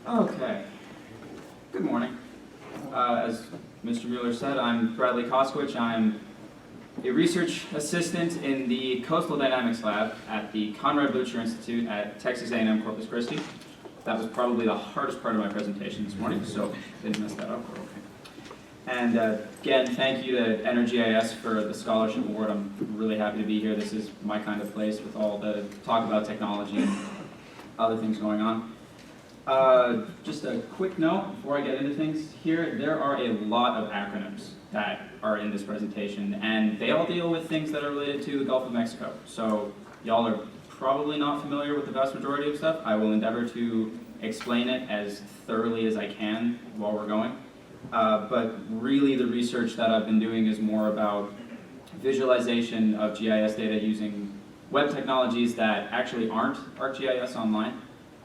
Okay. Good morning. As Mr. Mueller said, I'm Bradley Koskowich. I'm a research assistant in the Coastal Dynamics Lab at the Conrad Blucher Institute at Texas A&M Corpus Christi. That was probably the hardest part of my presentation this morning, so didn't mess that up. We're okay. And again, thank you to EnerGIS for the scholarship award. I'm really happy to be here. This is my kind of place with all the talk about technology and other things going on. Just a quick note before I get into things here, there are a lot of acronyms that are in this presentation, and they all deal with things that are related to the Gulf of Mexico. So y'all are probably not familiar with the vast majority of stuff. I will endeavor to explain it as thoroughly as I can while we're going. But really the research that I've been doing is more about visualization of GIS data using web technologies that actually aren't ArcGIS Online.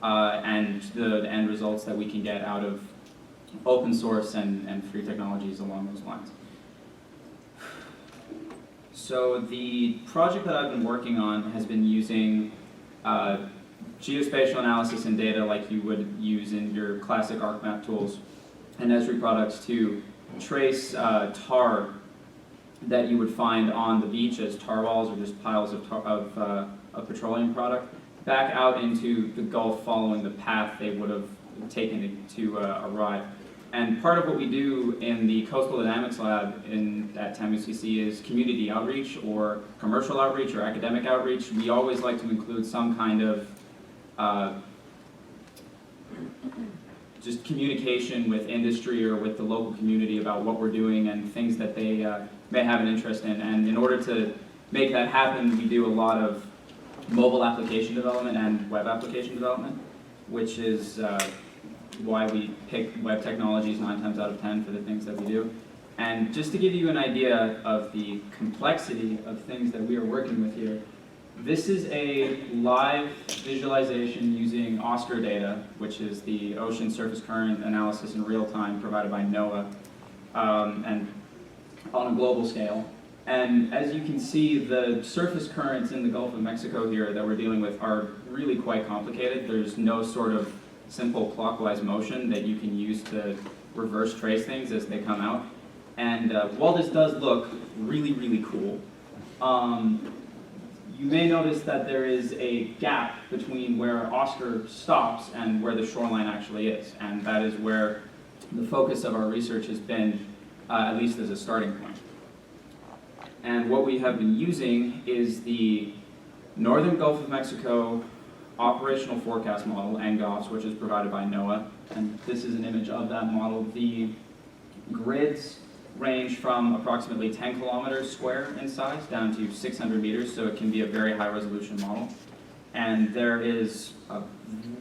And the end results that we can get out of open source and free technologies along those lines. So the project that I've been working on has been using geospatial analysis and data like you would use in your classic ArcMap tools and Esri products to trace tar that you would find on the beach as tar balls or just piles of petroleum product back out into the Gulf following the path they would have taken to arrive. And part of what we do in the Coastal Dynamics Lab at TAMUCC is community outreach or commercial outreach or academic outreach. We always like to include some kind of just communication with industry or with the local community about what we're doing and things that they may have an interest in. And in order to make that happen, we do a lot of mobile application development and web application development, which is why we pick web technologies 9 times out of 10 for the things that we do. And just to give you an idea of the complexity of things that we are working with here, this is a live visualization using OSCAR data, which is the Ocean Surface Current Analysis in Real Time provided by NOAA, and on a global scale. And as you can see, the surface currents in the Gulf of Mexico here that we're dealing with are really quite complicated. There's no sort of simple clockwise motion that you can use to reverse trace things as they come out. And while this does look really, really cool, you may notice that there is a gap between where OSCAR stops and where the shoreline actually is. And that is where the focus of our research has been, at least as a starting point. And what we have been using is the Northern Gulf of Mexico Operational Forecast Model, EnerGIS, which is provided by NOAA. And this is an image of that model. The grids range from approximately 10 kilometers square in size down to 600 meters, so it can be a very high resolution model. And there is a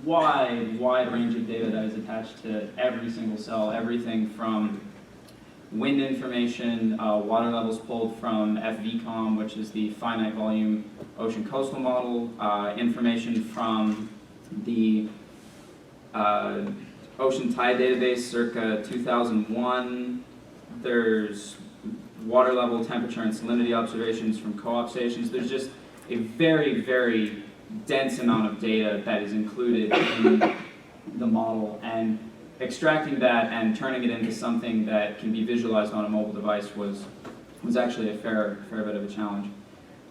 wide range of data that is attached to every single cell, everything from wind information, water levels pulled from FVCOM, which is the finite volume ocean coastal model, information from the ocean tide database circa 2001. There's water level, temperature, and salinity observations from co-op stations. There's just a very, very dense amount of data that is included in the model. And extracting that and turning it into something that can be visualized on a mobile device was actually a fair bit of a challenge.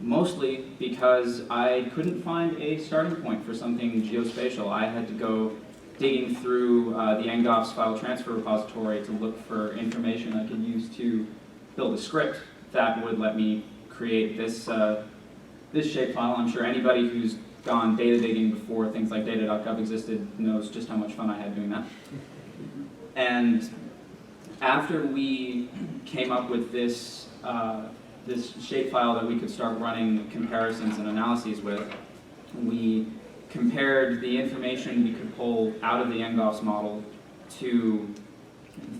Mostly because I couldn't find a starting point for something geospatial. I had to go digging through the EnerGIS file transfer repository to look for information I could use to build a script that would let me create this shapefile. I'm sure anybody who's gone data digging before things like data.gov existed knows just how much fun I had doing that. And after we came up with this shapefile that we could start running comparisons and analyses with, we compared the information we could pull out of the EnerGIS model to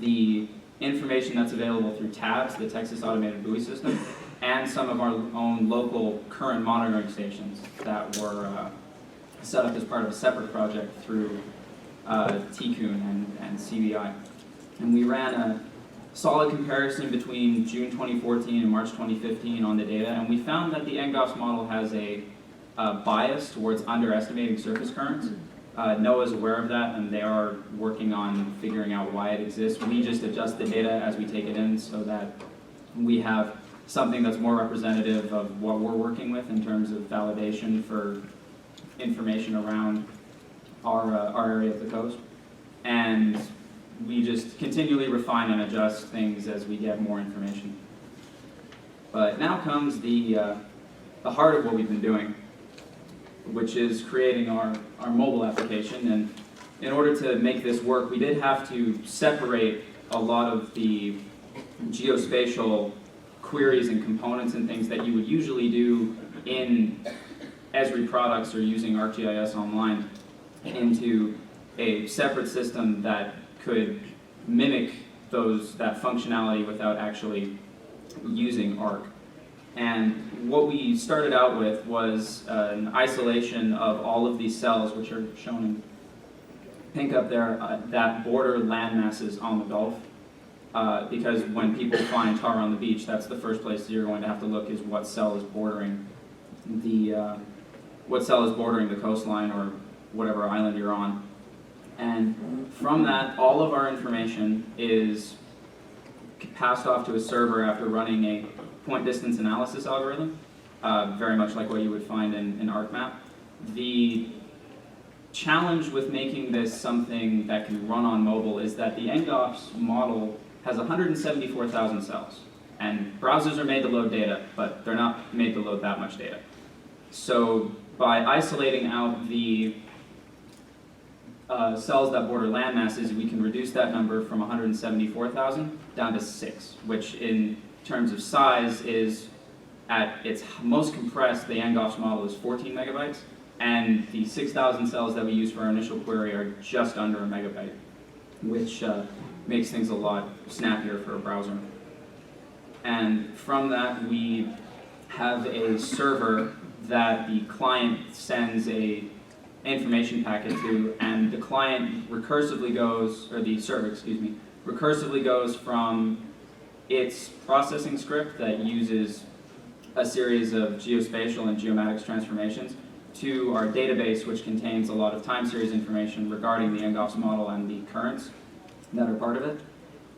the information that's available through TABS, the Texas Automated Buoy System, and some of our own local current monitoring stations that were set up as part of a separate project through TCOON and CBI. And we ran a solid comparison between June 2014 and March 2015 on the data, and we found that the EnerGIS model has a bias towards underestimating surface currents. NOAA's aware of that, and they are working on figuring out why it exists. We just adjust the data as we take it in so that we have something that's more representative of what we're working with in terms of validation for information around our area of the coast. And we just continually refine and adjust things as we get more information. But now comes the heart of what we've been doing, which is creating our mobile application. And in order to make this work, we did have to separate a lot of the geospatial queries and components and things that you would usually do in Esri products or using ArcGIS Online into a separate system that could mimic that functionality without actually using Arc. And what we started out with was an isolation of all of these cells, which are shown in pink up there, that border land masses on the Gulf. Because when people find tar on the beach, that's the first place you're going to have to look is what cell is bordering the coastline or whatever island you're on. And from that, all of our information is passed off to a server after running a point distance analysis algorithm, very much like what you would find in ArcMap. The challenge with making this something that can run on mobile is that the EnerGIS model has 174,000 cells. And browsers are made to load data, but they're not made to load that much data. So by isolating out the cells that border land masses, we can reduce that number from 174,000 down to 6, which in terms of size is, at its most compressed, the EnerGIS model is 14 megabytes, and the 6,000 cells that we use for our initial query are just under a megabyte, which makes things a lot snappier for a browser. And from that, we have a server that the client sends a information packet to, and the client recursively goes, or the server, excuse me, recursively goes from its processing script that uses a series of geospatial and geomatics transformations to our database, which contains a lot of time series information regarding the EnerGIS model and the currents that are part of it.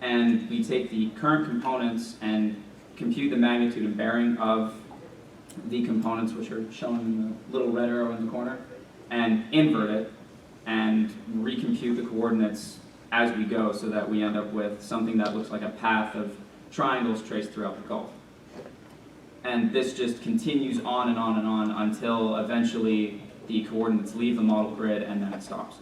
And we take the current components and compute the magnitude and bearing of the components, which are shown in the little red arrow in the corner, and invert it and recompute the coordinates as we go so that we end up with something that looks like a path of triangles traced throughout the Gulf. And this just continues on and on and on until eventually the coordinates leave the model grid and then it stops.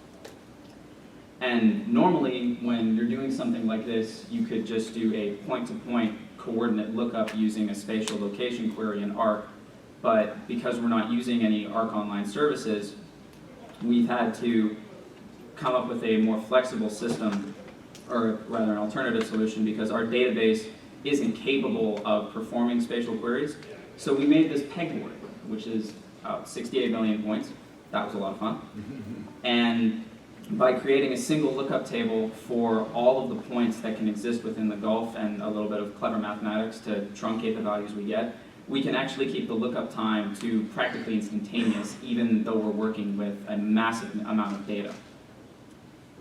And normally, when you're doing something like this, you could just do a point-to-point coordinate lookup using a spatial location query in Arc. But because we're not using any Arc Online services, we've had to come up with a more flexible system, or rather an alternative solution, because our database isn't capable of performing spatial queries. So we made this pegboard, which is 68 million points. That was a lot of fun. And by creating a single lookup table for all of the points that can exist within the Gulf and a little bit of clever mathematics to truncate the values we get, we can actually keep the lookup time to practically instantaneous, even though we're working with a massive amount of data.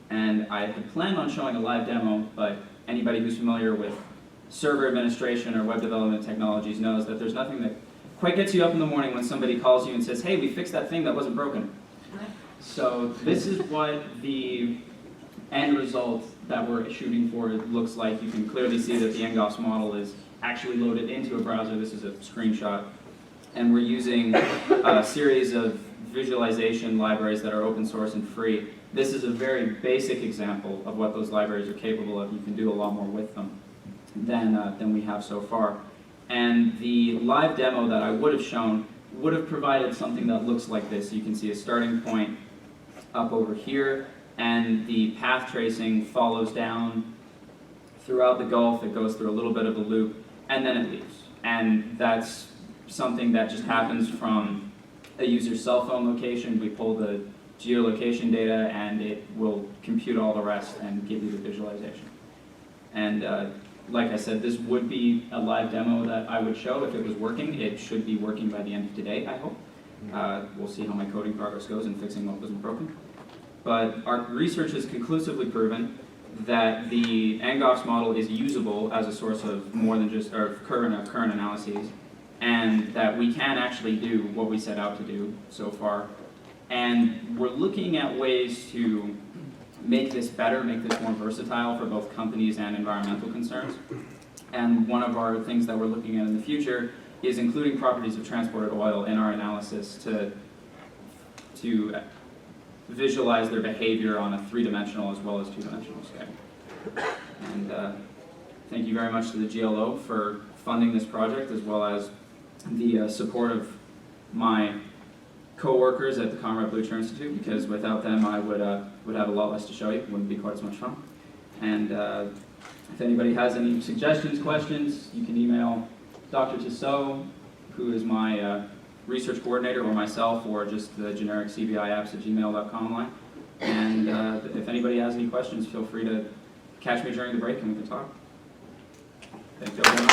And I had planned on showing a live demo, but anybody who's familiar with server administration or web development technologies knows that there's nothing that quite gets you up in the morning when somebody calls you and says, hey, we fixed that thing that wasn't broken. So this is what the end result that we're shooting for looks like. You can clearly see that the EnerGIS model is actually loaded into a browser. This is a screenshot. And we're using a series of visualization libraries that are open source and free. This is a very basic example of what those libraries are capable of. You can do a lot more with them than we have so far. And the live demo that I would have shown would have provided something that looks like this. You can see a starting point up over here, and the path tracing follows down throughout the Gulf. It goes through a little bit of a loop, and then it leaves. And that's something that just happens from a user's cell phone location. We pull the geolocation data, and it will compute all the rest and give you the visualization. And like I said, this would be a live demo that I would show if it was working. It should be working by the end of today, I hope. We'll see how my coding progress goes in fixing what wasn't broken. but our research has conclusively proven that the EnerGIS model is usable as a source of more than just current analyses, and that we can actually do what we set out to do so far. And we're looking at ways to make this better, make this more versatile for both companies and environmental concerns. And one of our things that we're looking at in the future is including properties of transported oil in our analysis to visualize their behavior on a three-dimensional as well as two-dimensional scale. And thank you very much to the GLO for funding this project, as well as the support of my co-workers at the Comrade Blucher Institute, because without them I would have a lot less to show you. It wouldn't be quite as much fun. And if anybody has any suggestions, questions, you can email Dr. Tissot, who is my research coordinator, or myself, or just the generic cbiapps@gmail.com line. And if anybody has any questions, feel free to catch me during the break and we can talk. Thank you all very much.